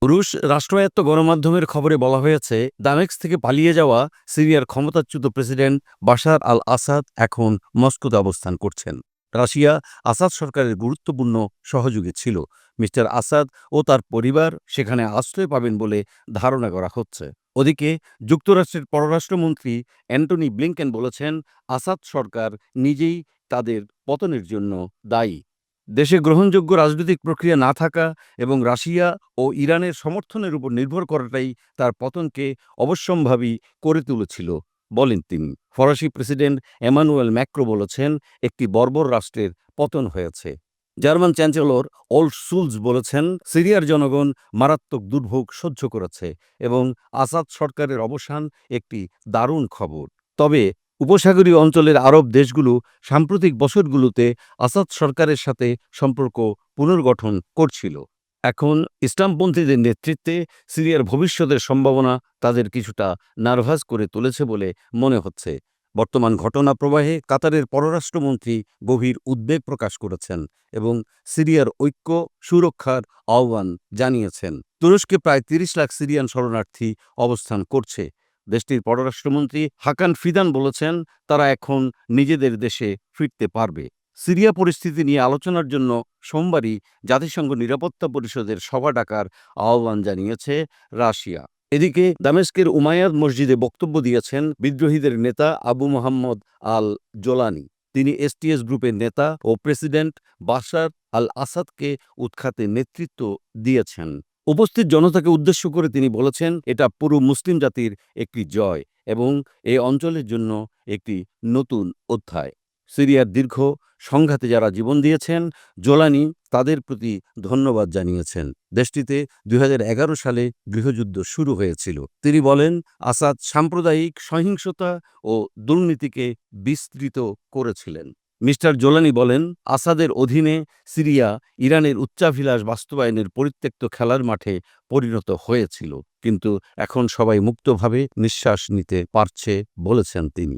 রুশ রাষ্ট্রায়ত্ত গণমাধ্যমের খবরে বলা হয়েছে, দামেস্ক থেকে পালিয়ে যাওয়া সিরিয়ার ক্ষমতাচ্যুত প্রেসিডেন্ট বাশার আল আসাদ এখন মস্কোতে অবস্থান করছেন। রাশিয়া আসাদ সরকারের গুরুত্বপূর্ণ সহযোগী ছিল। মিস্টার আসাদ ও তার পরিবার সেখানে আশ্রয় পাবেন বলে ধারণা করা হচ্ছে। ওদিকে যুক্তরাষ্ট্রের পররাষ্ট্রমন্ত্রী অ্যান্টনি ব্লিংকেন বলেছেন, আসাদ সরকার নিজেই তাদের পতনের জন্য দায়ী। দেশে গ্রহণযোগ্য রাজনৈতিক প্রক্রিয়া না থাকা এবং রাশিয়া ও ইরানের সমর্থনের উপর নির্ভর করাটাই তার পতনকে অবশ্যম্ভাবী করে তুলেছিল, বলেন তিনি। ফরাসি প্রেসিডেন্ট এমানুয়েল ম্যাক্রো বলেছেন, একটি বর্বর রাষ্ট্রের পতন হয়েছে। জার্মান চ্যান্সেলর ওলফ শুলজ বলেছেন, সিরিয়ার জনগণ মারাত্মক দুর্ভোগ সহ্য করেছে এবং আসাদ সরকারের অবসান একটি দারুণ খবর। তবে উপসাগরীয় অঞ্চলের আরব দেশগুলো সাম্প্রতিক বছরগুলোতে আসাদ সরকারের সাথে সম্পর্ক পুনর্গঠন করছিল। এখন ইসলামপন্থীদের নেতৃত্বে সিরিয়ার ভবিষ্যতের সম্ভাবনা তাদের কিছুটা নার্ভাস করে তুলেছে বলে মনে হচ্ছে। বর্তমান ঘটনা প্রবাহে কাতারের পররাষ্ট্রমন্ত্রী গভীর উদ্বেগ প্রকাশ করেছেন এবং সিরিয়ার ঐক্য সুরক্ষার আহ্বান জানিয়েছেন। তুরস্কে প্রায় ৩০ লাখ সিরিয়ান শরণার্থী অবস্থান করছে। দেশটির পররাষ্ট্রমন্ত্রী হাকান ফিদান বলেছেন, তারা এখন নিজেদের দেশে ফিরতে পারবে। সিরিয়া পরিস্থিতি নিয়ে আলোচনার জন্য সোমবারই জাতিসংঘ নিরাপত্তা পরিষদের সভা ডাকার আহ্বান জানিয়েছে রাশিয়া। এদিকে দামেস্কের উমাইয়াদ মসজিদে বক্তব্য দিয়েছেন বিদ্রোহীদের নেতা আবু মোহাম্মদ আল জোলানি। তিনি এসটিএস গ্রুপের নেতা ও প্রেসিডেন্ট বাশার আল আসাদকে উৎখাতে নেতৃত্ব দিয়েছেন। উপস্থিত জনতাকে উদ্দেশ্য করে তিনি বলেছেন, এটা পুরো মুসলিম জাতির একটি জয় এবং এই অঞ্চলের জন্য একটি নতুন অধ্যায়। সিরিয়ার দীর্ঘ সংঘাতে যারা জীবন দিয়েছেন, জোলানি তাদের প্রতি ধন্যবাদ জানিয়েছেন। দেশটিতে ২০১১ সালে গৃহযুদ্ধ শুরু হয়েছিল। তিনি বলেন, আসাদ সাম্প্রদায়িক সহিংসতা ও দুর্নীতিকে বিস্তৃত করেছিলেন। মিস্টার জোলানি বলেন, আসাদের অধীনে সিরিয়া ইরানের উচ্চাভিলাষ বাস্তবায়নের পরিত্যক্ত খেলার মাঠে পরিণত হয়েছিল, কিন্তু এখন সবাই মুক্তভাবে নিঃশ্বাস নিতে পারছে, বলেছেন তিনি।